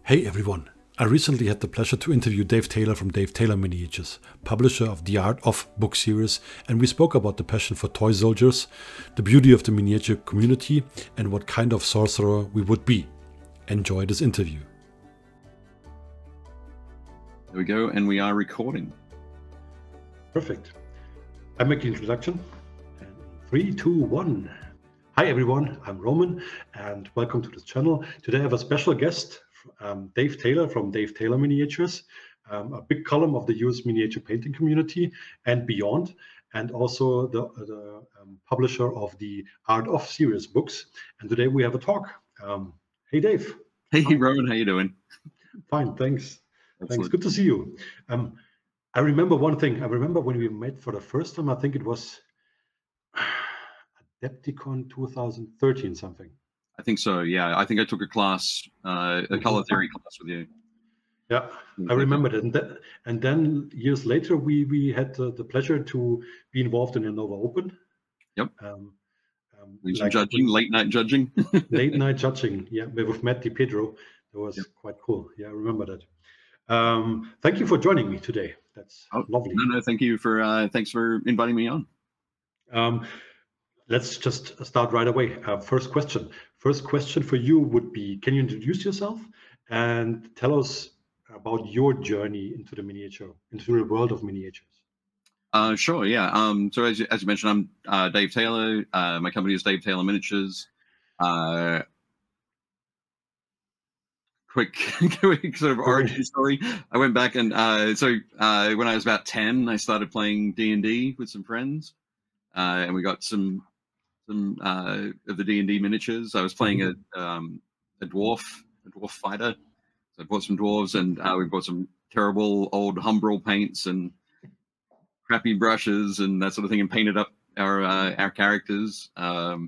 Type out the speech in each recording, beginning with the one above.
Hey everyone, I recently had the pleasure to interview Dave Taylor from Dave Taylor Miniatures, publisher of the Artbooks series, and we spoke about the passion for toy soldiers, the beauty of the miniature community, and what kind of sorcerer we would be. Enjoy this interview. There we go, and we are recording. Perfect. I make the introduction. 3, 2, 1. Hi everyone, I'm Roman, and welcome to this channel. Today I have a special guest, Dave Taylor from Dave Taylor Miniatures, a big column of the US miniature painting community and beyond, and also the publisher of the Art of series books. And today we have a talk. Hey Dave. Hey Hi. Roman, how you doing? Fine, thanks. Absolutely. Thanks, good to see you. I remember one thing. I remember when we met for the first time, I think it was Adepticon 2013 something. I think so, yeah. I think I took a class, a color theory class with you. Yeah, I remember that. And then years later, we had the pleasure to be involved in a Nova Open. Yep. Like judging, late night judging. Late night judging, yeah, with Matt DiPedro. That was quite cool. Yeah, I remember that. Thank you for joining me today. That's lovely. No, thank you for, thanks for inviting me on. Let's just start right away. First question for you would be, can you introduce yourself and tell us about your journey into the world of miniatures? Sure, yeah. So as you mentioned, I'm Dave Taylor. My company is Dave Taylor Miniatures. Quick sort of origin story. I went back and when I was about 10, I started playing D&D with some friends, and we got some of the D&D miniatures. I was playing a dwarf fighter. So I bought some dwarves, and we bought some terrible old Humbrol paints and crappy brushes and that sort of thing, and painted up our characters. But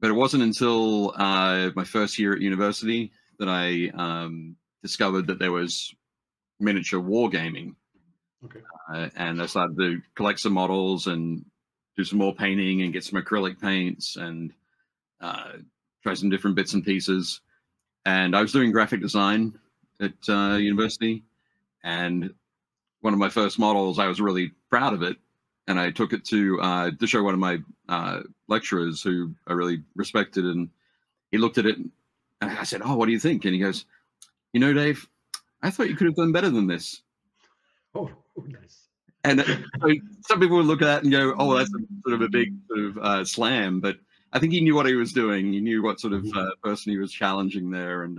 it wasn't until my first year at university that I discovered that there was miniature wargaming. Okay. And I started to collect some models and do some more painting and get some acrylic paints and try some different bits and pieces. And I was doing graphic design at university, and one of my first models, I was really proud of it, and I took it to show one of my lecturers who I really respected, and he looked at it, and I said, "Oh, what do you think?" And he goes, "You know, Dave, I thought you could have done better than this." Oh, nice. And some people would look at that and go, "Oh, well, that's sort of a big sort of slam." But I think he knew what he was doing. He knew what sort of person he was challenging there. And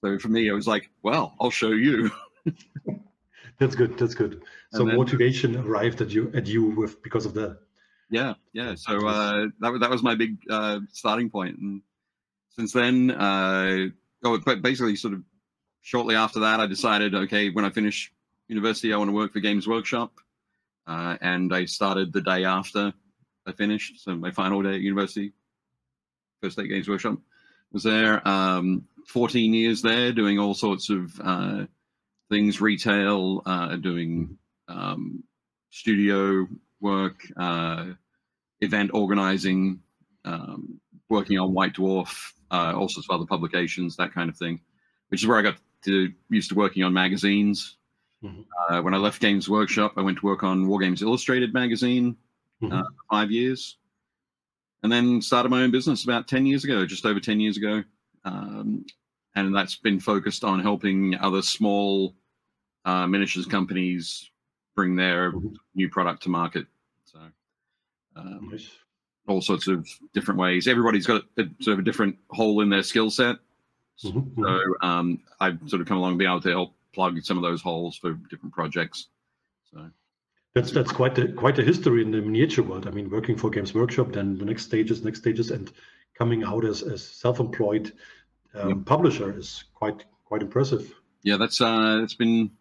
so for me, I was like, "Well, I'll show you." That's good. That's good. So then, motivation arrived at you because of that. Yeah, yeah. So that was my big starting point. And since then, but basically, sort of shortly after that, I decided, okay, when I finish university, I want to work for Games Workshop, and I started the day after I finished. So my final day at university, first day at Games Workshop, was there. 14 years there, doing all sorts of things, retail, doing studio work, event organizing, working on White Dwarf, all sorts of other publications, that kind of thing, which is where I got used to working on magazines. When I left Games Workshop, I went to work on Wargames Illustrated magazine for 5 years, and then started my own business about 10 years ago, just over 10 years ago. And that's been focused on helping other small miniatures companies bring their new product to market. So all sorts of different ways. Everybody's got a sort of a different hole in their skill set. So I've sort of come along and been able to help plug some of those holes for different projects. So that's quite a history in the miniature world. I mean, working for Games Workshop, then the next stages, and coming out as self-employed publisher is quite impressive. Yeah, that's it's been.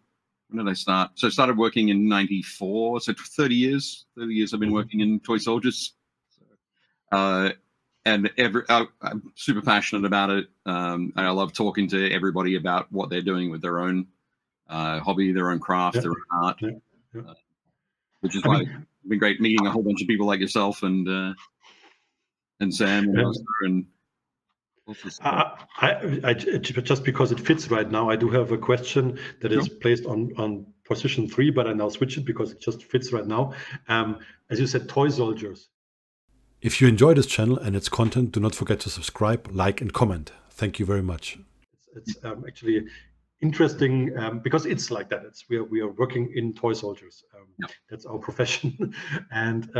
When did I start? So I started working in '94. So 30 years. 30 years I've been working in toy soldiers. And I'm super passionate about it. And I love talking to everybody about what they're doing with their own hobby, their own craft, their own art, which is why it's been great meeting a whole bunch of people like yourself and Sam and Just because it fits right now, I do have a question that is placed on position 3, but I now switch it because it just fits right now. As you said, toy soldiers. If you enjoy this channel and its content, do not forget to subscribe, like, and comment. Thank you very much. It's actually interesting because it's like that. We are working in toy soldiers. That's our profession. And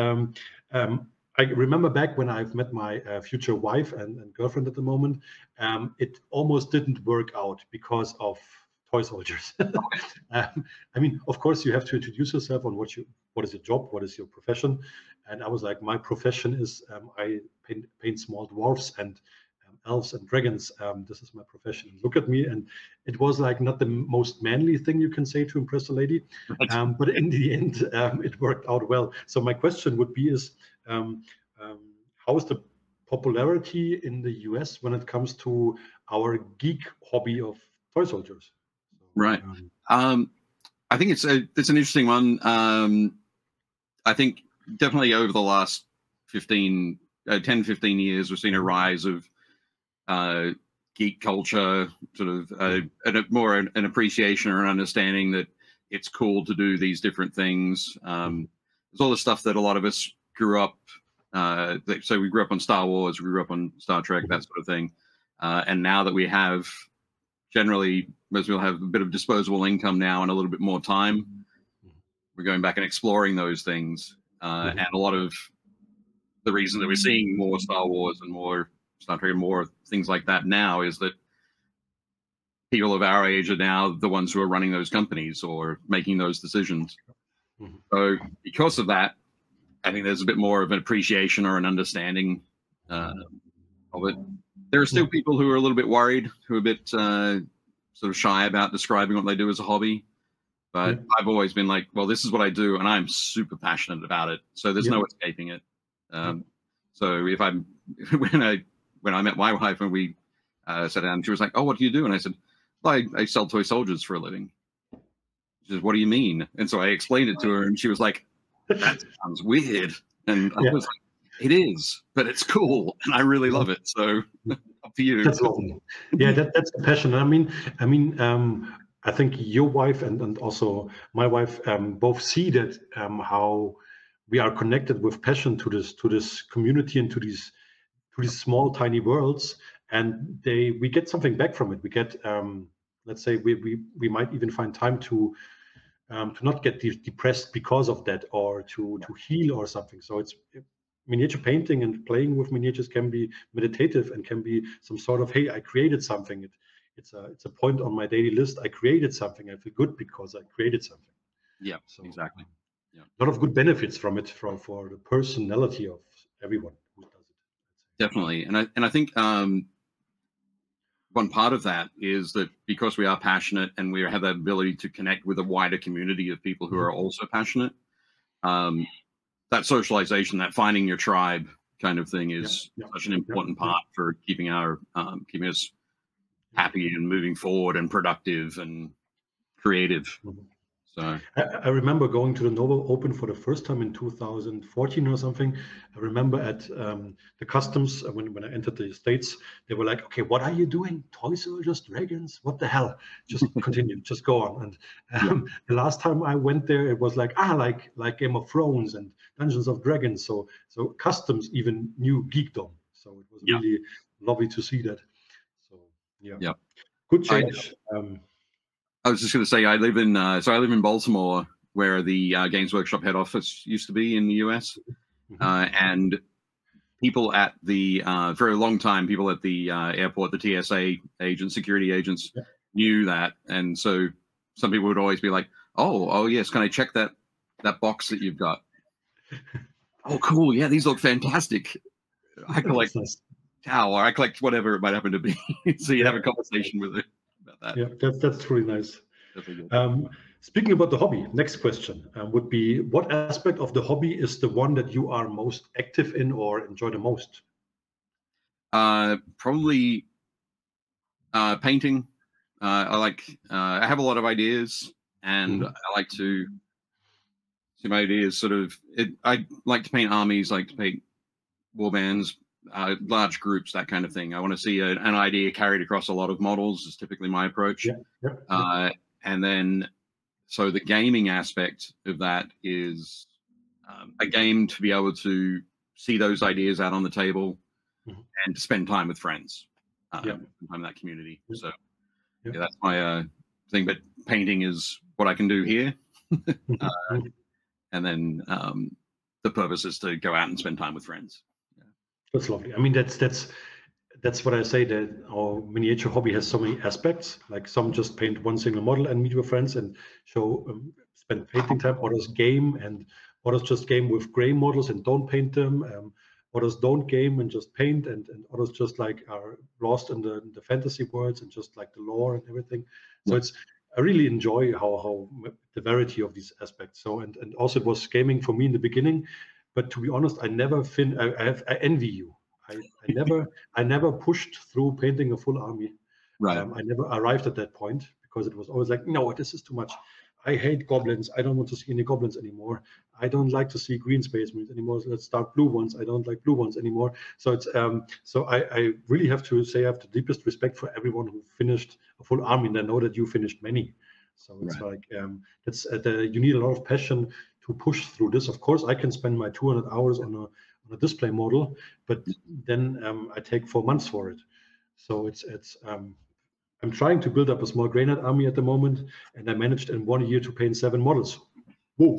I remember back when I've met my future wife and girlfriend at the moment, it almost didn't work out because of toy soldiers. I mean, of course, you have to introduce yourself on what is your job, what is your profession. And I was like, my profession is I paint small dwarfs and elves and dragons. This is my profession. Look at me. And it was like not the most manly thing you can say to impress a lady. But in the end, it worked out well. So my question would be is, how is the popularity in the US when it comes to our geek hobby of toy soldiers? Right. I think it's an interesting one. I think definitely over the last 10, 15 years, we've seen a rise of geek culture, sort of more an appreciation or an understanding that it's cool to do these different things. There's all the stuff that a lot of us grew up, so we grew up on Star Wars, we grew up on Star Trek, that sort of thing. And now that we have, generally, most people have a bit of disposable income now and a little bit more time, we're going back and exploring those things. And a lot of the reason that we're seeing more Star Wars and more Star Trek and more things like that now is that people of our age are now the ones who are running those companies or making those decisions. So because of that, I think there's a bit more of an appreciation or an understanding of it. There are still people who are a little bit worried, who are a bit sort of shy about describing what they do as a hobby. But I've always been like, well, this is what I do, and I'm super passionate about it. So there's no escaping it. So if I'm when I met my wife and we sat down, she was like, "Oh, what do you do?" And I said, well, I sell toy soldiers for a living. She says, "What do you mean?" And so I explained it to her, and she was like, "That sounds weird." And I was like, "It is, but it's cool, and I really love it." So up to you. That's lovely. Yeah, that's the passion. I think your wife and also my wife both see that how we are connected with passion to this community and to these small tiny worlds, and we get something back from it. We get let's say we might even find time to not get depressed because of that, or to heal or something. So it's miniature painting and playing with miniatures can be meditative and can be some sort of, hey, I created something. It's a point on my daily list. I created something. I feel good because I created something. Yeah, so, exactly. Yeah, a lot of good benefits from it for the personality of everyone who does it. Definitely, and I think one part of that is that because we are passionate and we have that ability to connect with a wider community of people who are also passionate, that socialization, that finding your tribe kind of thing is such an important part for keeping us happy and moving forward and productive and creative. So I remember going to the Novo Open for the first time in 2014 or something. I remember at the customs when I entered the States, they were like, "Okay, what are you doing? Toy soldiers, dragons? What the hell? Just continue, just go on." And the last time I went there, it was like like Game of Thrones and Dungeons and Dragons. So customs even knew geekdom. So it was really lovely to see that. So good change. I was just going to say, I live in Baltimore, where the Games Workshop head office used to be in the US, and people at the for a long time, people at the airport, the TSA agents, security agents, knew that, and so some people would always be like, "Oh, yes, can I check that box that you've got?" "Oh, cool, yeah, these look fantastic. I collect towel, or I collect whatever it might happen to be." So you have a conversation with it about that. Yeah, that's really nice. Speaking about the hobby, next question would be, what aspect of the hobby is the one that you are most active in or enjoy the most? Probably painting. I have a lot of ideas, and I like to see my ideas sort of. I like to paint armies, like to paint war bands, large groups, that kind of thing. I want to see an idea carried across a lot of models is typically my approach. And then, so the gaming aspect of that is a game to be able to see those ideas out on the table and to spend time with friends, spend time in that community. So that's my thing. But painting is what I can do here. And then the purpose is to go out and spend time with friends. That's lovely. I mean, that's what I say, that our miniature hobby has so many aspects. Like some just paint one single model and meet with friends and show, spend painting time. Others game, and others just game with gray models and don't paint them. Others don't game and just paint, and others just like are lost in the fantasy worlds and just like the lore and everything. So I really enjoy how the variety of these aspects. So and also it was gaming for me in the beginning, but to be honest, I never I envy you. I never pushed through painting a full army. Right. I never arrived at that point because it was always like, no, this is too much. I hate goblins. I don't want to see any goblins anymore. I don't like to see green space marines anymore. So let's start blue ones. I don't like blue ones anymore. So it's so I really have to say I have the deepest respect for everyone who finished a full army, and I know that you finished many. So it's like it's you need a lot of passion to push through this. Of course, I can spend my 200 hours on a display model, but then I take 4 months for it. So it's I'm trying to build up a small Grey Knight army at the moment, and I managed in 1 year to paint 7 models. Whoa.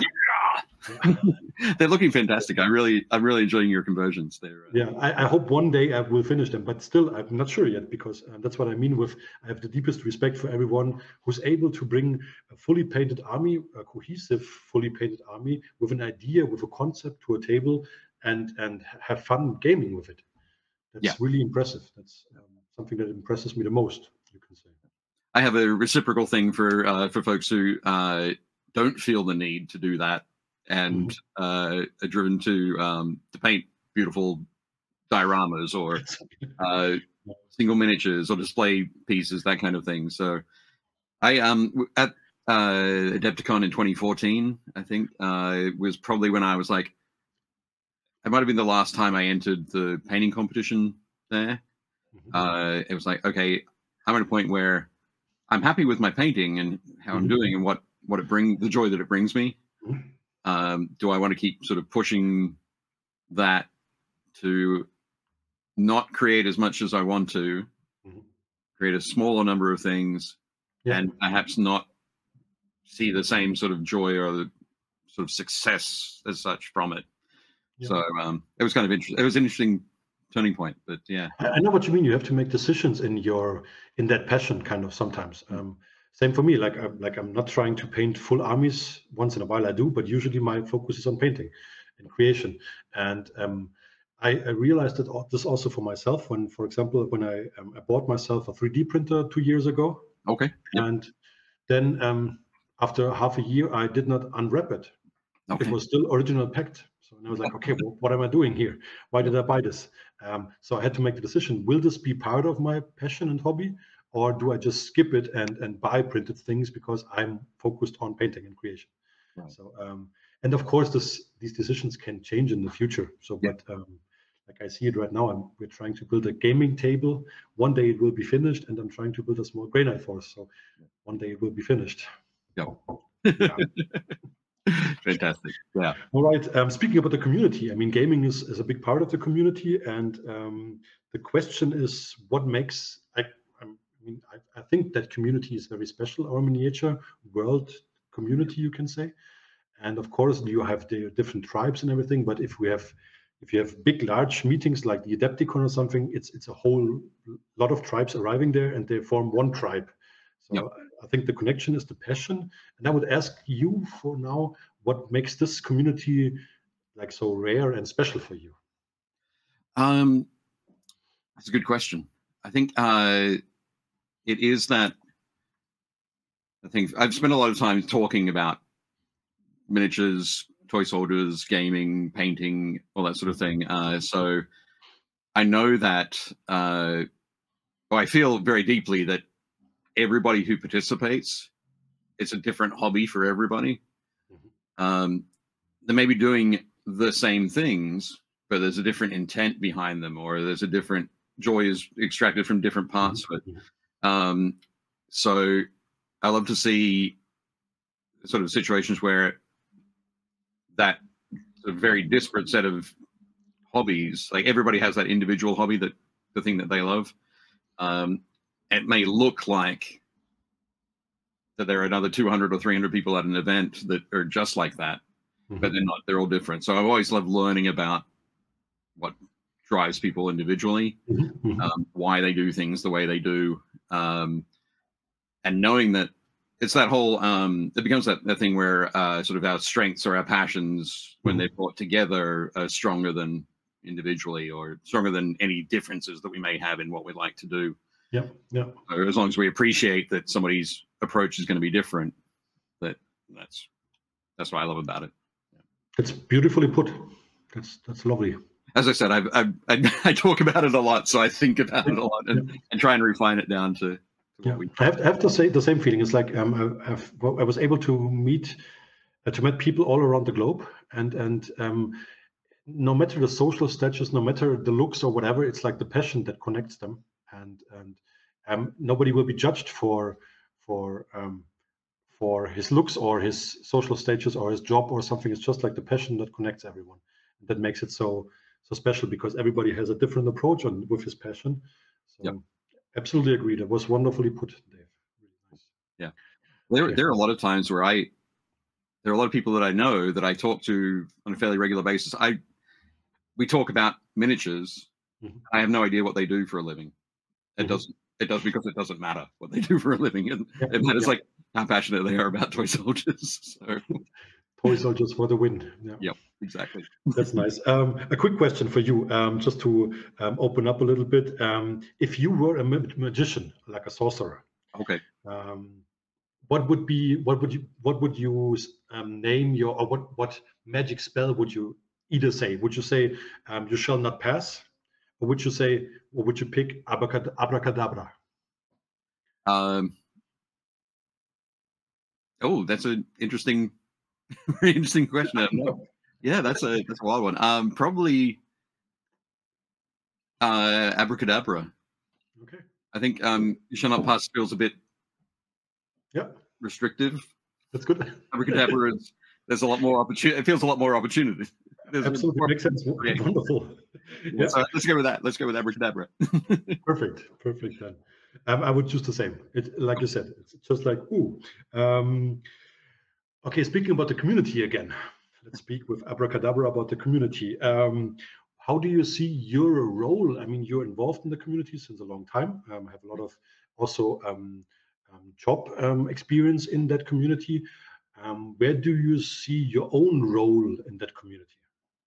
They're looking fantastic. I'm really enjoying your conversions there. I hope one day I will finish them, but still I'm not sure yet, because that's what I mean with I have the deepest respect for everyone who's able to bring a fully painted army, a cohesive, fully painted army with an idea, with a concept to a table, and have fun gaming with it. That's really impressive. That's something that impresses me the most, you can say. I have a reciprocal thing for folks who don't feel the need to do that and are driven to paint beautiful dioramas or single miniatures or display pieces, that kind of thing. So I at Adepticon in 2014, I think, was probably when I was like, it might have been the last time I entered the painting competition there. It was like, okay, I'm at a point where I'm happy with my painting and how I'm doing and what it brings, the joy that it brings me. Do I want to keep sort of pushing that to not create as much as I want to, create a smaller number of things, and perhaps not see the same sort of joy or the sort of success as such from it? So it was kind of interesting. It was an interesting turning point, but I know what you mean. You have to make decisions in that passion kind of sometimes. Same for me. Like I'm not trying to paint full armies. Once in a while I do, but usually my focus is on painting and creation. And I realized that this also for myself when, for example, when I bought myself a 3D printer 2 years ago. Okay. And then after half a year, I did not unwrap it. It was still original packed. So I was like, okay, well, what am I doing here? Why did I buy this? So I had to make the decision, will this be part of my passion and hobby? Or do I just skip it and buy printed things because I'm focused on painting and creation? So, and of course, these decisions can change in the future. So, but like I see it right now, we're trying to build a gaming table. One day it will be finished, and I'm trying to build a small Grey Knight force. So one day it will be finished. Fantastic. Yeah. All right. Speaking about the community, I mean, gaming is a big part of the community, and the question is, what makes? I think that community is very special. Our miniature world community, you can say, and of course, you have the different tribes and everything. But if you have big, large meetings like the Adepticon or something, it's a whole lot of tribes arriving there, and they form one tribe. So I think the connection is the passion. And I would ask you for now, what makes this community like so rare and special for you? That's a good question. I think it is that I think I've spent a lot of time talking about miniatures, toy soldiers, gaming, painting, all that sort of thing. So I know that I feel very deeply that everybody who participates, it's a different hobby for everybody. They may be doing the same things, but there's a different intent behind them, or there's a different joy is extracted from different parts of it. So I love to see sort of situations where that sort of very disparate set of hobbies, like everybody has that individual hobby, that the thing that they love. It may look like that there are another 200 or 300 people at an event that are just like that, but they're not. They're all different. So I've always loved learning about what drives people individually, why they do things the way they do, and knowing that it's that whole, it becomes that thing where sort of our strengths or our passions, when they're brought together, are stronger than individually, or stronger than any differences that we may have in what we'd like to do. So as long as we appreciate that somebody's approach is going to be different, that's what I love about it. It's beautifully put. That's lovely. As I said, I talk about it a lot, so I think about it a lot and try and refine it down to what we. I have to say the same feeling. It's like I was able to meet people all around the globe, and no matter the social status, no matter the looks or whatever, it's like the passion that connects them, and nobody will be judged for his looks or his social status or his job or something. It's just like the passion that connects everyone, that makes it so special, because everybody has a different approach with his passion. So absolutely agree. That was wonderfully put, Dave. Really nice. Yeah, there are a lot of times where there are a lot of people that I know that I talk to on a fairly regular basis. We talk about miniatures. I have no idea what they do for a living. It does because it doesn't matter what they do for a living. It matters like how passionate they are about toy soldiers. So. Toy soldiers for the win. Yep, exactly. That's nice. A quick question for you, just to open up a little bit. If you were a magician, like a sorcerer, okay, what would you name your, or what magic spell would you either say? Would you say you shall not pass, or would you pick abracadabra? Oh, that's an interesting, very interesting question. Yeah, that's a wild one. Probably abracadabra. Okay. I think you shall not pass feels a bit restrictive. That's good. Abracadabra is, there's a lot more opportunity. It feels a lot more opportunity. Absolutely makes sense. Wonderful. Yeah. So let's go with that. Let's go with abracadabra. Perfect then. I would choose the same. Like you said, it's just like ooh. Okay, speaking about the community again, let's speak with abracadabra about the community. How do you see your role? I mean, you're involved in the community since a long time. Have a lot of also job experience in that community. Where do you see your own role in that community,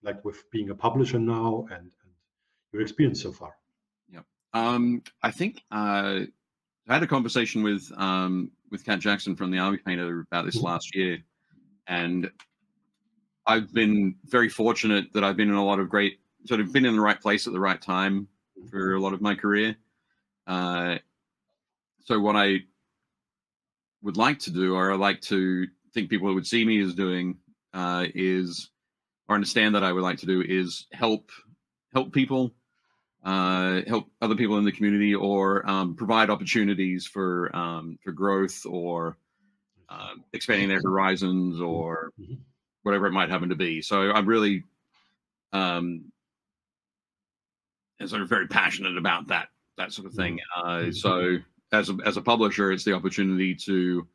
like with being a publisher now and your experience so far? Yeah, I think I had a conversation with Kat Jackson from the Army Painter about this last year, and I've been very fortunate that I've been in a lot of great, sort of been in the right place at the right time for a lot of my career. So what I would like to do, or I like to think people would see me as doing, is, or understand that I would like to do, is help people, help other people in the community, or provide opportunities for growth, or expanding their horizons, or whatever it might happen to be. So I'm really sort of very passionate about that sort of thing. So as a publisher, it's the opportunity to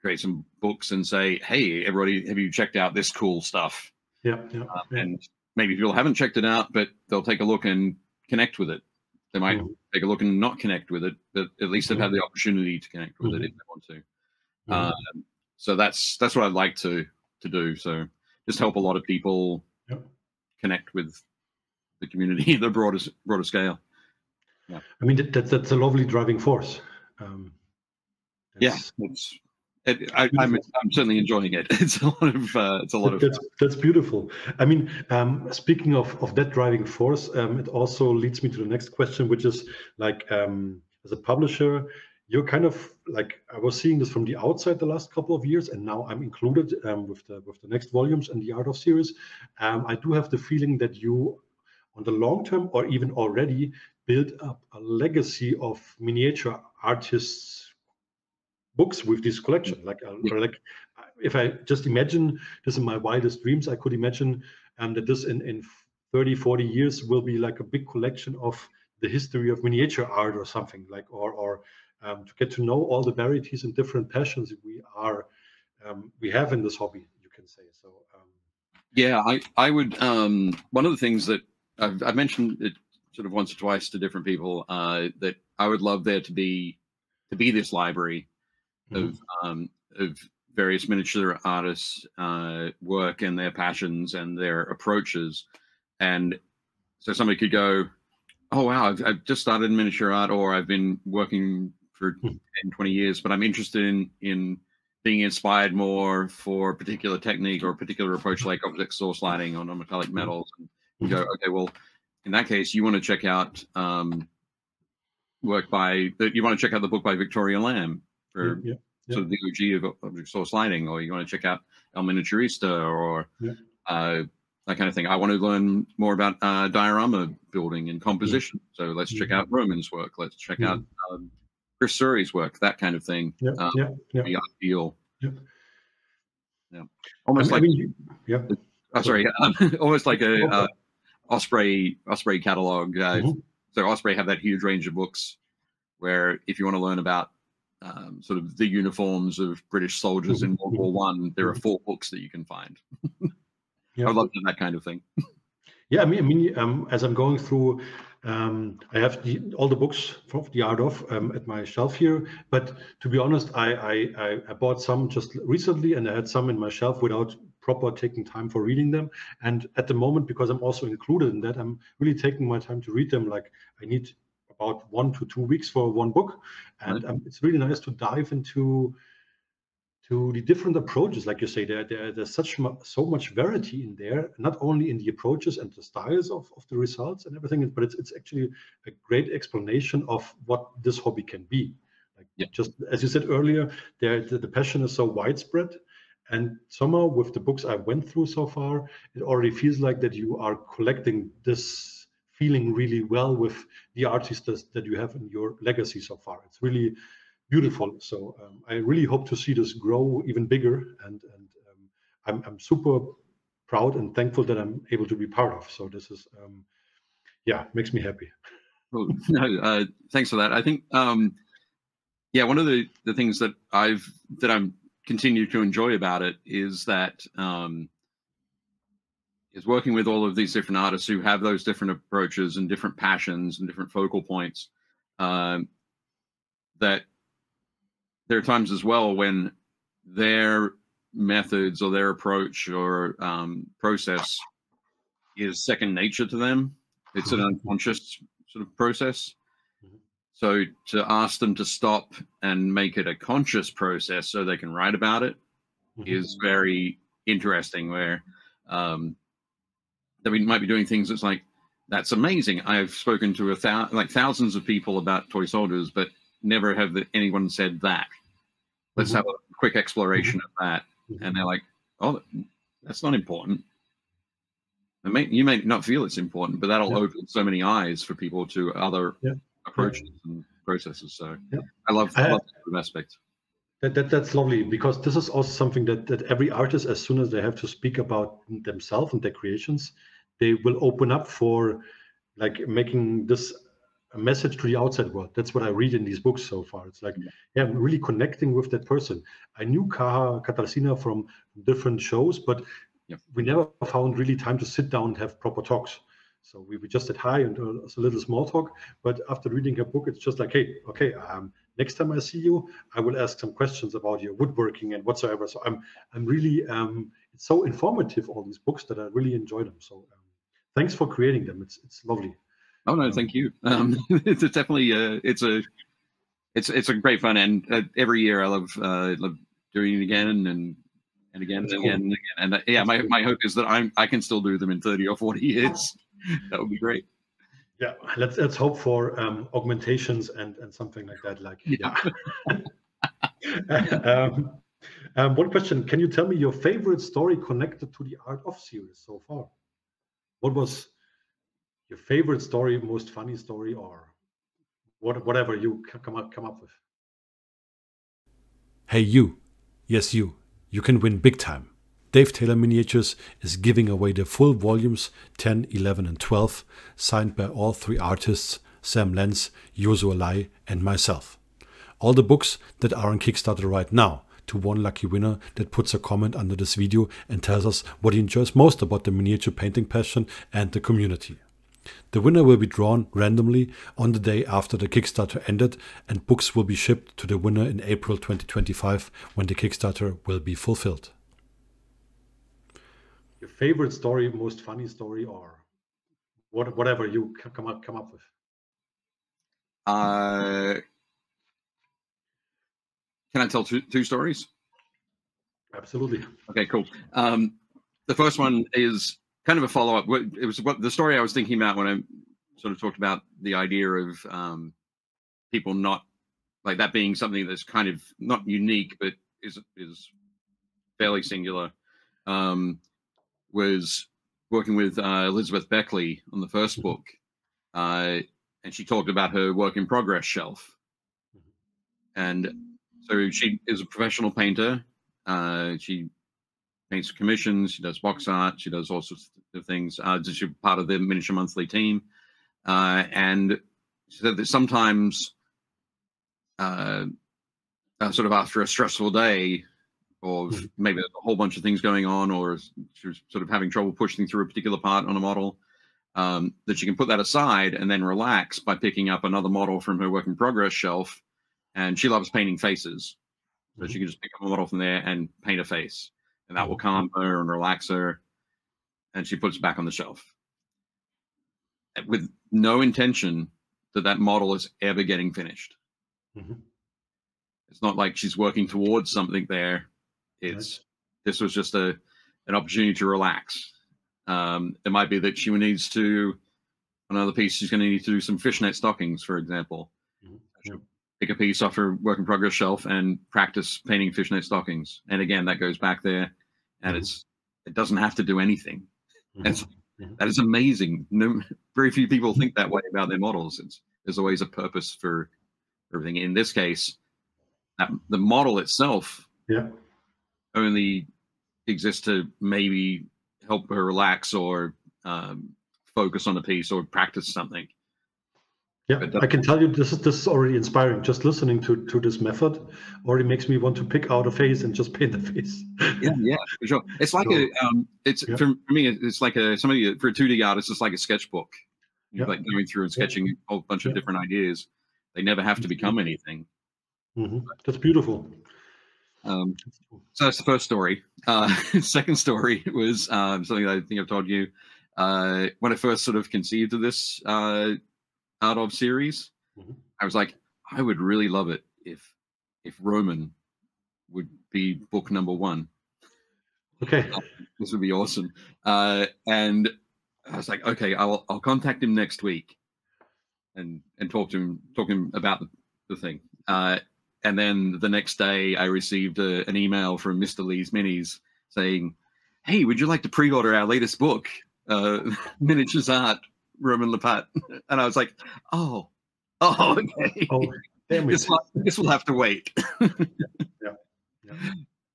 create some books and say, hey, everybody, have you checked out this cool stuff? And maybe people haven't checked it out, but they'll take a look and connect with it. They might take a look and not connect with it, but at least they've had the opportunity to connect with it if they want to. So that's what I'd like to do. So just help a lot of people connect with the community at the broader scale. Yeah, I mean that's a lovely driving force. Yeah, I'm certainly enjoying it. It's a lot of that's beautiful. I mean, speaking of that driving force, it also leads me to the next question, which is like, as a publisher, you're kind of like, I was seeing this from the outside the last couple of years, and now I'm included with the next volumes in the Art of series. I do have the feeling that you, on the long term, or even already, build up a legacy of miniature artists books with this collection. Like if I just imagine this in my wildest dreams, I could imagine that this in 30, 40 years will be like a big collection of the history of miniature art or something, like, or to get to know all the varieties and different passions we have in this hobby, you can say. So yeah, I would, one of the things that I've mentioned it sort of once or twice to different people, that I would love there to be this library of various miniature artists' work and their passions and their approaches. And so somebody could go, oh, wow, I've just started in miniature art, or I've been working for 10, 20 years, but I'm interested in being inspired more for a particular technique or a particular approach, like object source lighting on metallic metals. And you go, okay, well, in that case, you want to check out you want to check out the book by Victoria Lamb for sort of the OG of object source lighting, or you want to check out El Miniaturista, or that kind of thing. I want to learn more about diorama building and composition. So let's check out Roman's work. Let's check out Chris Surrey's work, that kind of thing. The ideal. Almost almost like a Osprey catalog. So Osprey have that huge range of books where if you want to learn about sort of the uniforms of British soldiers in World War I, there are 4 books that you can find. I love that kind of thing. Yeah, I mean, as I'm going through, I have all the books from the Art of at my shelf here. But to be honest, I bought some just recently, and I had some in my shelf without proper taking time for reading them. And at the moment, because I'm also included in that, I'm really taking my time to read them. Like, I need about 1 to 2 weeks for one book, and it's really nice to dive into the different approaches. Like you say, there's so much variety in there, not only in the approaches and the styles of the results and everything, but it's actually a great explanation of what this hobby can be. Like, just as you said earlier, the passion is so widespread, and somehow with the books I went through so far, it already feels like that you are collecting this feeling really well with the artists that you have in your legacy so far. It's really beautiful. So I really hope to see this grow even bigger, and I'm super proud and thankful that I'm able to be part of. So this is makes me happy. Well, no, thanks for that. I think one of the things that I'm continue to enjoy about it is that is working with all of these different artists who have those different approaches and different passions and different focal points. That there are times as well when their methods or their approach or process is second nature to them. It's an unconscious sort of process. So to ask them to stop and make it a conscious process so they can write about it is very interesting, where that we might be doing things that's like, that's amazing. I've spoken to thousands of people about toy soldiers, but never have anyone said that. Let's have a quick exploration of that. And they're like, oh, that's not important. You may not feel it's important, but that'll open so many eyes for people to other approaches and processes. So I love that aspect. That's lovely, because this is also something that every artist, as soon as they have to speak about themselves and their creations, they will open up for like making this a message to the outside world. That's what I read in these books so far. It's like, really connecting with that person. I knew Katarzyna from different shows, but we never found really time to sit down and have proper talks. So we just said hi and a little small talk. But after reading her book, it's just like, hey, okay, next time I see you, I will ask some questions about your woodworking and whatsoever. So I'm really, it's so informative, all these books, that I really enjoy them. So thanks for creating them. It's lovely. Oh no, thank you. It's definitely it's a great fun, and every year I love doing it again and again and again and again. And my hope is that I can still do them in 30 or 40 years. That would be great. Yeah, let's hope for augmentations and something like that. Like yeah. One question: can you tell me your favorite story connected to the Art of series so far? What was your favorite story, most funny story, or whatever you come up with? Hey you, yes you can win big time. Dave Taylor Miniatures is giving away the full volumes 10, 11 and 12, signed by all 3 artists, Sam Lenz, Joshua Lai and myself. All the books that are on Kickstarter right now, to one lucky winner that puts a comment under this video and tells us what he enjoys most about the miniature painting passion and the community. The winner will be drawn randomly on the day after the Kickstarter ended, and books will be shipped to the winner in April 2025 when the Kickstarter will be fulfilled. Your favorite story, most funny story, or whatever you come up with. Can I tell two stories? Absolutely. Okay, cool. The first one is kind of a follow-up. It was the story I was thinking about when I sort of talked about the idea of people not like that being something that's kind of not unique, but is fairly singular. Was working with Elizabeth Beckley on the first book, and she talked about her work in progress shelf. And so she is a professional painter. She paints commissions, she does box art, she does all sorts of things. She's part of the Miniature Monthly team. And she said that sometimes, sort of after a stressful day, or maybe a whole bunch of things going on, or she was sort of having trouble pushing through a particular part on a model, that she can put that aside and then relax by picking up another model from her work in progress shelf. And she loves painting faces. So she can just pick up a model from there and paint a face. And that will calm her and relax her. And she puts it back on the shelf with no intention that that model is ever getting finished. It's not like she's working towards something there. It's this was just an opportunity to relax. It might be that she needs to, another piece, she's going to need to do some fishnet stockings, for example. Pick a piece off her work in progress shelf and practice painting fishnet stockings. And again, that goes back there, and it doesn't have to do anything. That is amazing. Very few people think that way about their models. There's always a purpose for everything. In this case, the model itself only exists to maybe help her relax or focus on a piece or practice something. Yeah, I can tell you this is already inspiring. Just listening to this method already makes me want to pick out a face and just paint the face. yeah, for sure. It's like for me, it's like somebody for a 2D artist, it's like a sketchbook. You're like going through and sketching a whole bunch of different ideas. They never have to become anything. That's beautiful. So that's the first story. Second story was something that I think I've told you when I first sort of conceived of this Art of series. I was like, I would really love it if Roman would be book number 1. Okay, this would be awesome. And I was like, okay, I'll contact him next week and talk to him about the thing. And then the next day, I received an email from Mr. Lee's Minis saying, "Hey, would you like to pre-order our latest book, Miniatures Art, Roman Lappat?" And I was like, "Oh, okay. Oh, damn it. This will have to wait."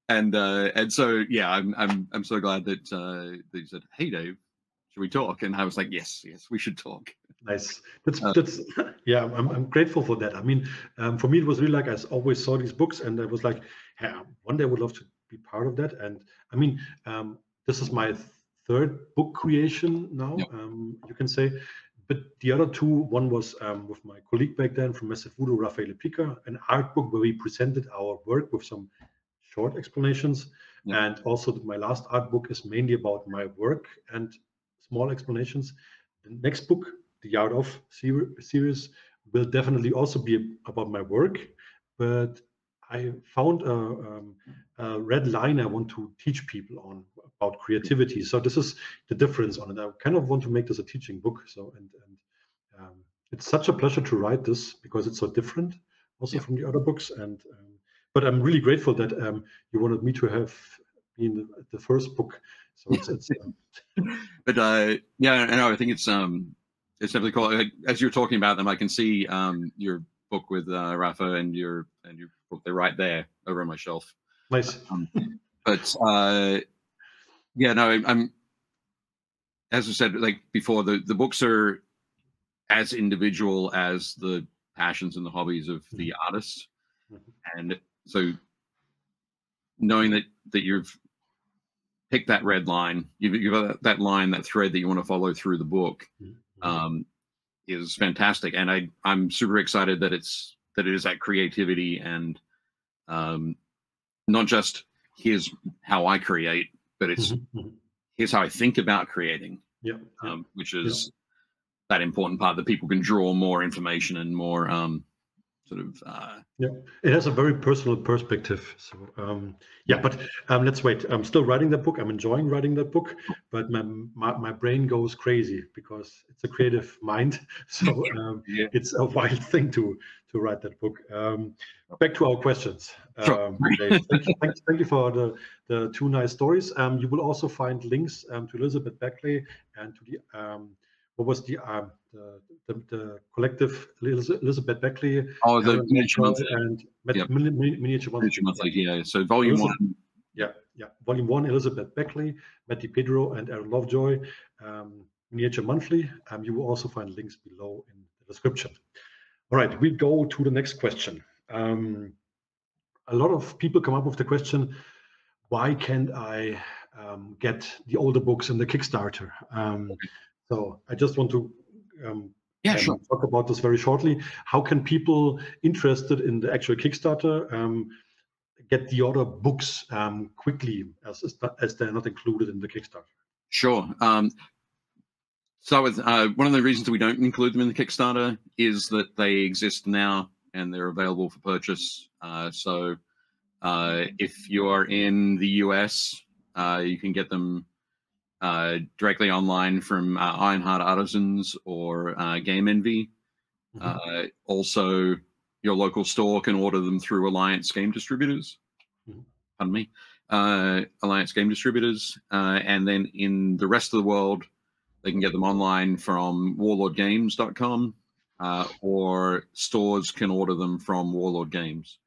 And so yeah, I'm so glad that you said, "Hey, Dave, should we talk?" And I was like, "Yes, we should talk." Nice. That's yeah. I'm grateful for that. I mean, for me, it was really like I always saw these books, and I was like, yeah, one day I would love to be part of that. And I mean, this is my 3rd book creation now. You can say, but the other 2, one was with my colleague back then from massivevoodoo, Raffaele Pica, an art book where we presented our work with some short explanations. And also my last art book is mainly about my work and small explanations. The next book, the Art of series, will definitely also be about my work, but I found a red line I want to teach people on about creativity. So this is the difference on it. I kind of want to make this a teaching book. So it's such a pleasure to write this because it's so different also from the other books. And but I'm really grateful that you wanted me to have been the first book. So it's but yeah, no, I think it's definitely cool. As you're talking about them, I can see your book with Rafa and your book. They're right there over on my shelf. nice. But yeah, no, I'm as I said, like before, the books are as individual as the passions and the hobbies of the artists, and so knowing that you've picked that red line, you've got that line, that thread that you want to follow through the book, is fantastic. And I'm super excited that it is that creativity and not just here's how I create, but it's here's how I think about creating. Which is that important part that people can draw more information and more it has a very personal perspective. So but let's wait. I'm still writing that book. I'm enjoying writing that book, but my brain goes crazy because it's a creative mind. So it's a wild thing to write that book. Back to our questions. Dave, thank you for the two nice stories. You will also find links to Elizabeth Beckley and to the what was the collective Elizabeth Beckley? Oh, the Miniature Monthly and Miniature Monthly. Yeah. So volume one. Volume 1, Elizabeth Beckley, Matty Pedro, and Aaron Lovejoy. Miniature Monthly. You will also find links below in the description. All right, we go to the next question. A lot of people come up with the question, why can't I get the older books in the Kickstarter? So I just want to talk about this very shortly. How can people interested in the actual Kickstarter get the other books quickly as they're not included in the Kickstarter? Sure. So with one of the reasons we don't include them in the Kickstarter is that they exist now and they're available for purchase. So if you're in the US, you can get them directly online from Ironheart Artisans or Game Envy. Also, your local store can order them through Alliance Game Distributors. Pardon me. Alliance Game Distributors. And then in the rest of the world, they can get them online from warlordgames.com or stores can order them from Warlord Games.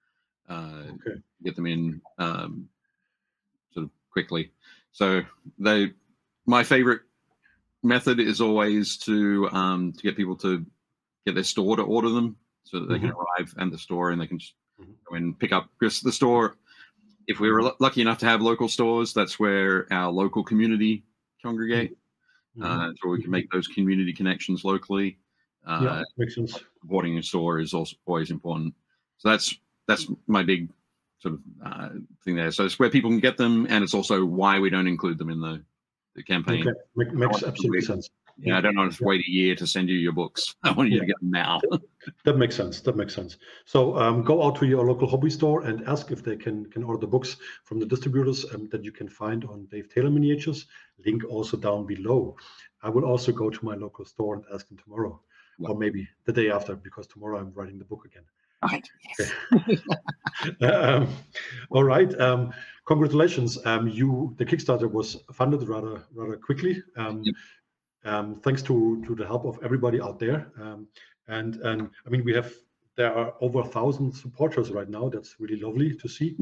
Get them in sort of quickly. So my favorite method is always to get people to get their store to order them so that they can arrive at the store and they can just go and pick up. Because the store, if we were lucky enough to have local stores, that's where our local community congregate. So we can make those community connections locally. Makes sense. Supporting a store is also always important. So that's my big sort of thing there. So it's where people can get them, and it's also why we don't include them in the campaign. Makes absolutely sense. I don't want to wait a year to send you your books. I want you to get them now. That makes sense. So go out to your local hobby store and ask if they can order the books from the distributors that you can find on Dave Taylor Miniatures. Link also down below. I will also go to my local store and ask them tomorrow, or maybe the day after, because tomorrow I'm writing the book again. Right. Yes. All right. Congratulations. The Kickstarter was funded rather quickly. Thanks to the help of everybody out there. And I mean, there are over 1,000 supporters right now. That's really lovely to see.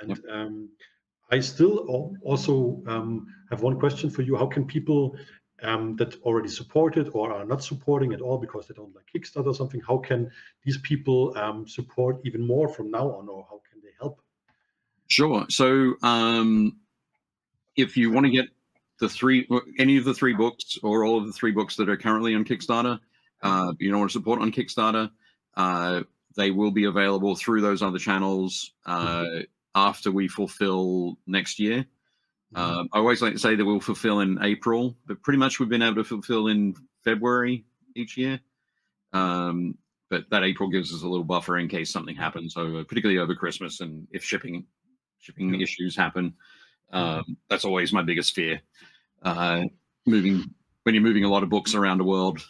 And I still also have one question for you. How can people that already supported or are not supporting at all because they don't like Kickstarter or something, how can these people support even more from now on, or how can they help? Sure. So if you want to get any of the three books or all of the three books that are currently on Kickstarter, you don't want to support on Kickstarter, they will be available through those other channels after we fulfill next year. I always like to say that we'll fulfill in April, but pretty much we've been able to fulfill in February each year. But that April gives us a little buffer in case something happens, particularly over Christmas, and if shipping issues happen. That's always my biggest fear. When you're moving a lot of books around the world,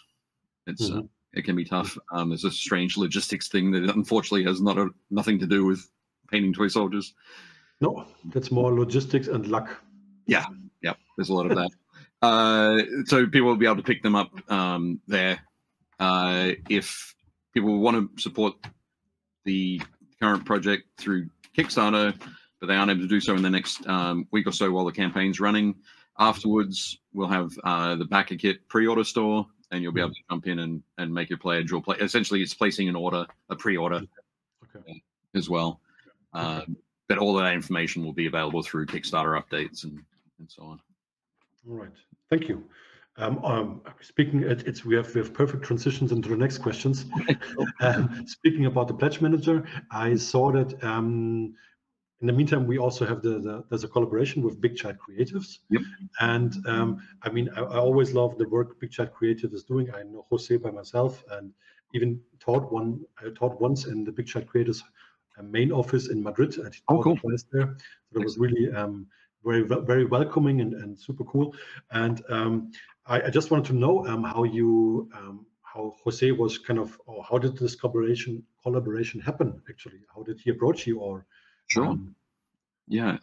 It's it can be tough. There's a strange logistics thing that unfortunately has nothing to do with painting toy soldiers. No, that's more logistics and luck. Yeah, there's a lot of that. So people will be able to pick them up there. If people want to support the current project through Kickstarter, but they aren't able to do so in the next week or so while the campaign's running, afterwards we'll have the backer kit pre-order store, and you'll be able to jump in and make your player draw play. Essentially, it's placing an order, a pre-order as well. But all of that information will be available through Kickstarter updates and so on. All right, thank you. Speaking, we have perfect transitions into the next questions. Speaking about the pledge manager, I saw that in the meantime we also have there's a collaboration with Big Chat Creatives. Yep. And I mean, I always love the work Big Chat Creative is doing. I know Jose by myself, and even taught once in the Big Chat Creatives main office in Madrid. I taught twice there. So it was really very welcoming and super cool. And I just wanted to know how Jose was kind of, or how did this collaboration happen actually? How did he approach you? Or sure. Yeah.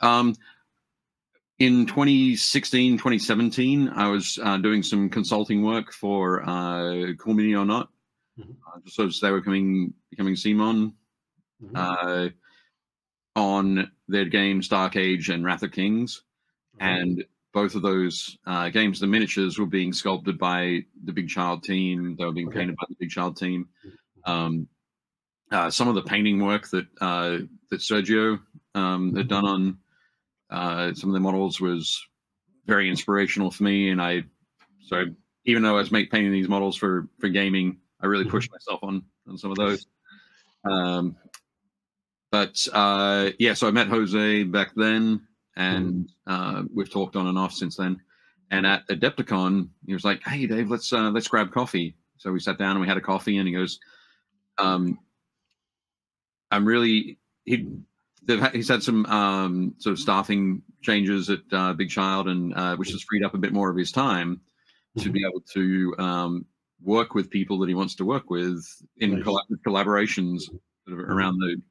In 2016, 2017, I was doing some consulting work for Cool Mini or Not, just as they were becoming CMON, on their games Dark Age and Wrath of Kings. And both of those games, the miniatures were being sculpted by the Big Child team. They were being painted by the Big Child team. Some of the painting work that Sergio had done on some of the models was very inspirational for me. And so even though I was painting these models for gaming, I really pushed myself on some of those. Yeah, so I met Jose back then, and we've talked on and off since then. And at Adepticon, he was like, "Hey, Dave, let's grab coffee." So we sat down and we had a coffee, and he goes, he's had some sort of staffing changes at Big Child, and which has freed up a bit more of his time to be able to work with people that he wants to work with in collaborations sort of around the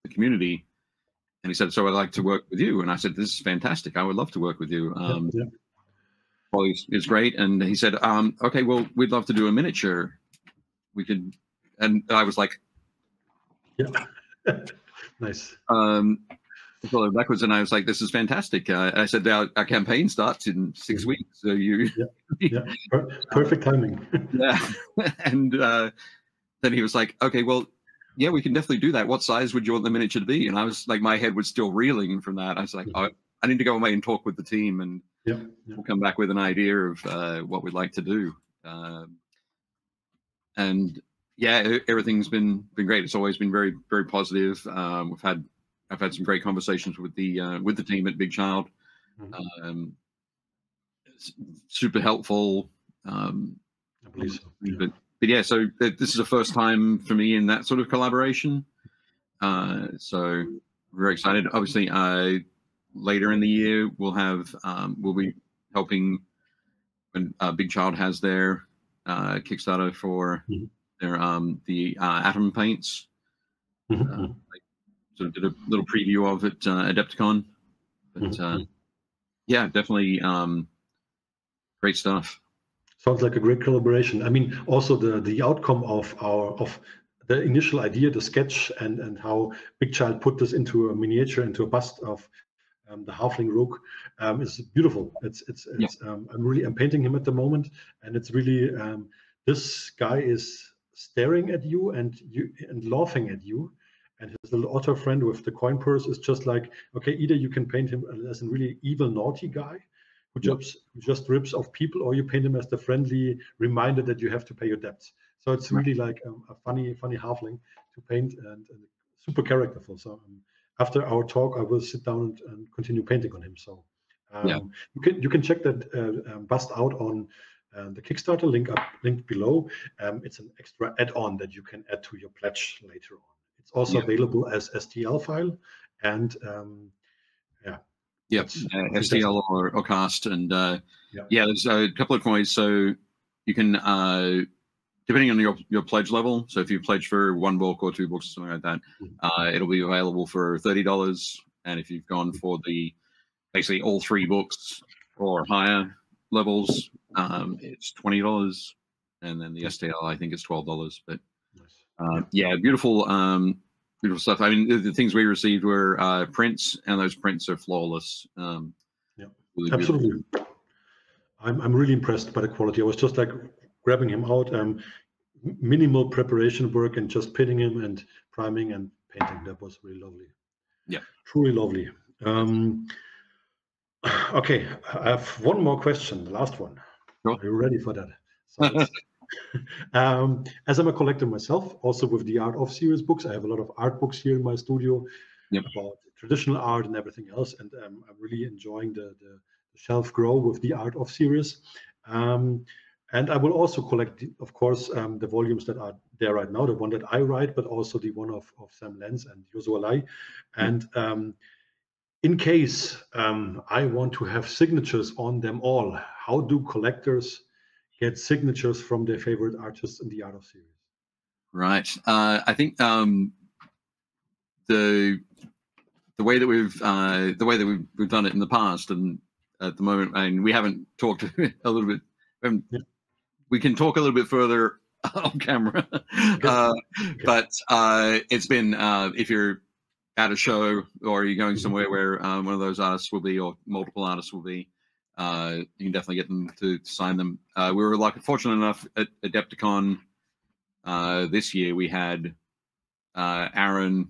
community. And he said, "So I'd like to work with you." And I said, "This is fantastic. I would love to work with you." Well, it's great. And he said, "Okay, well, we'd love to do a miniature. We could." And I was like, "Yeah, nice." So backwards, and I was like, "This is fantastic." I said, "Our campaign starts in 6 weeks, so you." Perfect timing. Yeah, and then he was like, "Okay, well, yeah, we can definitely do that. What size would you want the miniature to be?" And I was like, my head was still reeling from that. I was like, "Oh, I need to go away and talk with the team, and we'll come back with an idea of what we'd like to do." And yeah, everything's been great. It's always been very, very positive. I've had some great conversations with the team at Big Child. Super helpful. I believe so. But yeah, so this is the first time for me in that sort of collaboration. So very excited. Obviously, later in the year we'll be helping when Big Child has their Kickstarter for their the atom paints. Sort of did a little preview of it at Adepticon. But yeah, definitely great stuff. Sounds like a great collaboration. I mean, also the outcome of the initial idea, the sketch, and how Big Child put this into a miniature, into a bust of the halfling rogue, is beautiful. I'm painting him at the moment, and it's really this guy is staring at you and laughing at you, and his little otter friend with the coin purse is just like, okay, either you can paint him as a really evil, naughty guy who just rips off people, or you paint him as the friendly reminder that you have to pay your debts. So it's really like a funny halfling to paint, and super characterful. So after our talk, I will sit down and continue painting on him. So you can check that bust out on the Kickstarter link below. It's an extra add-on that you can add to your pledge later on. It's also available as STL file, and STL or cast, and there's a couple of ways. So you can depending on your pledge level. So if you pledge for 1 book or 2 books or something like that, it'll be available for $30. And if you've gone for the basically all 3 books or higher levels, it's $20. And then the STL, I think, is $12. But yeah, beautiful, beautiful stuff. I mean, the things we received were prints, and those prints are flawless. Really absolutely. I'm really impressed by the quality. I was just like grabbing him out, minimal preparation work, and just pinning him and priming and painting. That was really lovely. Yeah, truly lovely. Okay, I have one more question, the last one. Sure. Are you ready for that? So as I'm a collector myself, also with the Art of series books, I have a lot of art books here in my studio about traditional art and everything else, and I'm really enjoying the shelf grow with the Art of series. And I will also collect, of course, the volumes that are there right now, the one that I write, but also the one of Sam Lenz and Yozo Alai. And in case I want to have signatures on them all, how do collectors get signatures from their favorite artists in the Art of series? Right. I think the way that we've done it in the past, and at the moment, and we haven't talked a little bit. We can talk a little bit further on camera, but it's been if you're at a show or you're going somewhere where one of those artists will be, or multiple artists will be, you can definitely get them to sign them. We were fortunate enough at Adepticon this year. We had Aaron,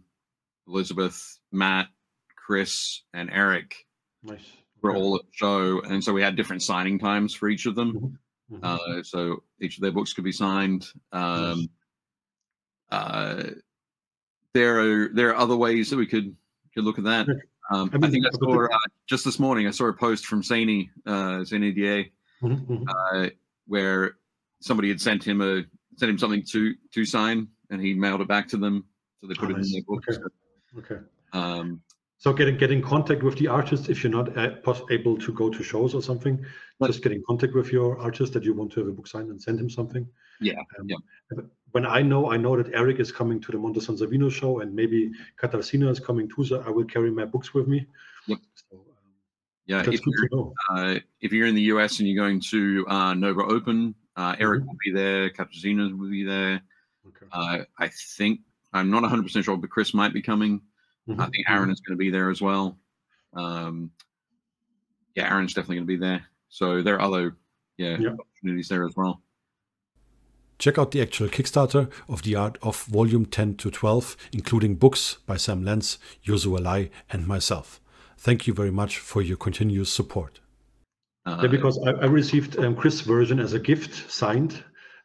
Elizabeth, Matt, Chris, and Eric were all at the show, and so we had different signing times for each of them. So each of their books could be signed. There are other ways that we could look at that. I think I saw just this morning. I saw a post from Zany DA, where somebody had sent him something to sign, and he mailed it back to them, so they put it in their book. So get in contact with the artist if you're not able to go to shows or something. Just get in contact with your artist that you want to have a book signed and send him something. When I know that Eric is coming to the Monte San Savino show, and maybe Katarzyna is coming too, so I will carry my books with me. So, that's good to know. If you're in the US and you're going to Nova Open, Eric will be there, Katarzyna will be there. I think, I'm not 100% sure, but Chris might be coming. I think Aaron is going to be there as well. Aaron's definitely going to be there. So there are other opportunities there as well. Check out the actual Kickstarter of the Art of Volume 10 to 12, including books by Sam Lenz, Yozo Alai, and myself. Thank you very much for your continuous support. Because I received Chris' version as a gift, signed.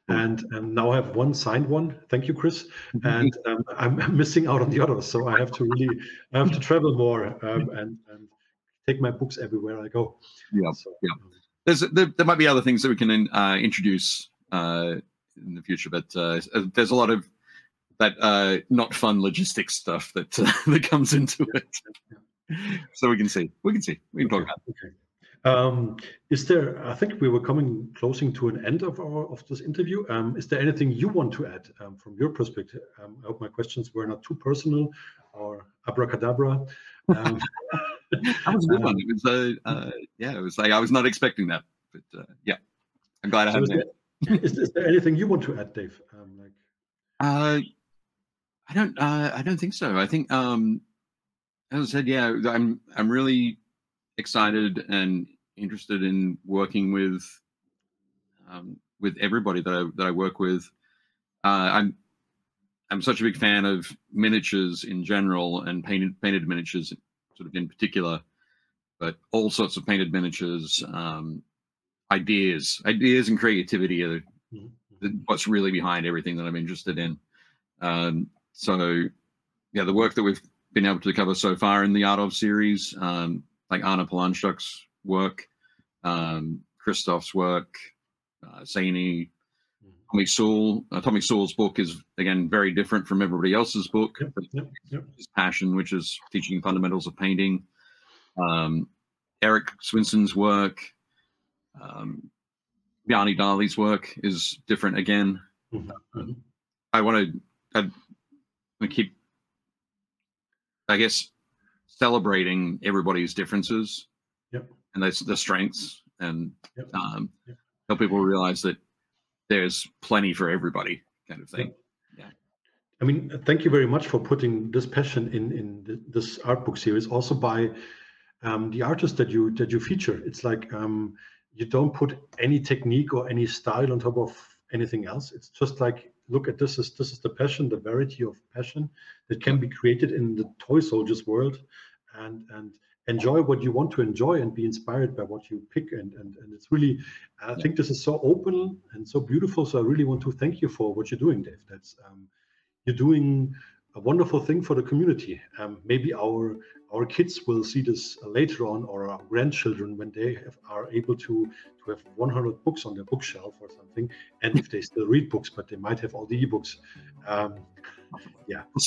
And now I have one signed one. Thank you, Chris. And I'm missing out on the others, so I have to travel more and take my books everywhere I go. There might be other things that we can introduce in the future, but there's a lot of that not fun logistics stuff that that comes into it. So we can talk about it. Is there? I think we were closing to an end of this interview. Is there anything you want to add from your perspective? I hope my questions were not too personal or abracadabra. That was a good one. It was it was like I was not expecting that, but I'm glad I had it. Is there anything you want to add, Dave? I don't think so. I think as I said, I'm really excited and interested in working with everybody that I work with. I'm such a big fan of miniatures in general, and painted miniatures sort of in particular, but all sorts of painted miniatures. Ideas and creativity are what's really behind everything that I'm interested in. So the work that we've been able to cover so far in the Art of series, like Anna Polanszczuk's work, Christoph's work, Zany, Tommy Sewell's book is again very different from everybody else's book. His passion, which is teaching fundamentals of painting. Eric Swinson's work, Bjarni Dali's work is different again. I want to keep, I guess, celebrating everybody's differences and the strengths, and help people realize that there's plenty for everybody, kind of thing. I mean, thank you very much for putting this passion in this art book series, also by the artists that you feature. It's like you don't put any technique or any style on top of anything else. It's just like, look at this is the passion, the variety of passion that can be created in the toy soldiers world, and enjoy what you want to enjoy and be inspired by what you pick. And it's really, I think this is so open and so beautiful. So I really want to thank you for what you're doing, Dave. That's you're doing a wonderful thing for the community. Maybe our kids will see this later on, or our grandchildren, when they are able to have 100 books on their bookshelf or something. And if they still read books, but they might have all the ebooks. We'll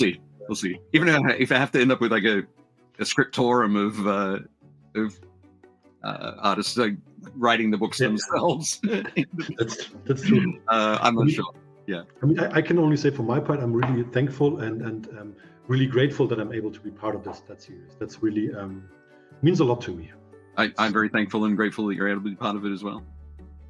see. Even if I have to end up with like a scriptorum of artists writing the books themselves. That's true. I'm not sure. Yeah. I mean, I can only say for my part, I'm really thankful and really grateful that I'm able to be part of that series. That's really means a lot to me. I'm very thankful and grateful that you're able to be part of it as well.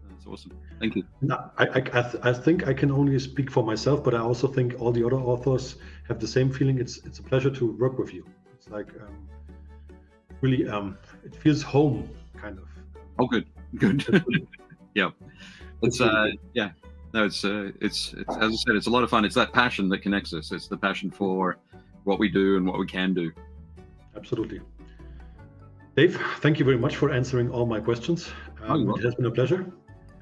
That's awesome. Thank you. No, I think I can only speak for myself, but I also think all the other authors have the same feeling. It's a pleasure to work with you. It's like really it feels home, kind of. Oh, good. Yeah. It's No, it's as I said, it's a lot of fun. It's that passion that connects us. It's the passion for what we do and what we can do. Absolutely. Dave, thank you very much for answering all my questions. It has been a pleasure.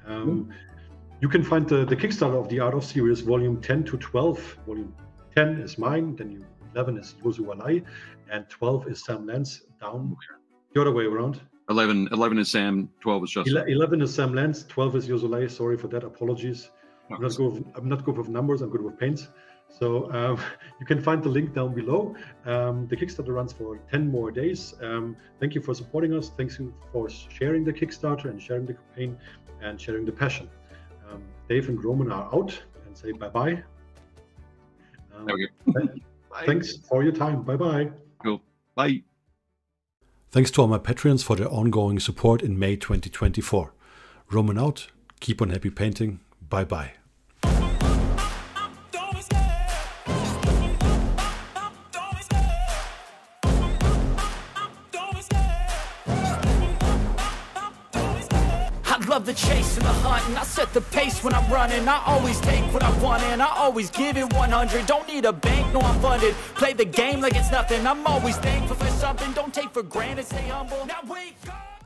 You can find the Kickstarter of the Art of Series Volume 10 to 12. Volume 10 is mine, then 11 is Yosu Alai, and 12 is Sam Lance, down the other way around. 11 is Sam, 12 is Justin. 11 is Sam Lance, 12 is Yosu Alai. Sorry for that, apologies. I'm not good with numbers, I'm good with paints. So you can find the link down below. The Kickstarter runs for 10 more days. Thank you for supporting us. Thanks for sharing the Kickstarter and sharing the campaign and sharing the passion. Dave and Roman are out, and say bye-bye. Thanks for your time. Bye-bye. Cool. Bye. Thanks to all my Patreons for their ongoing support in May 2024. Roman out. Keep on happy painting. Bye-bye. Love the chase and the hunt, and I set the pace when I'm running. I always take what I want and I always give it 100. Don't need a bank, no I'm funded. Play the game like it's nothing. I'm always thankful for something. Don't take for granted, stay humble. Now wake up!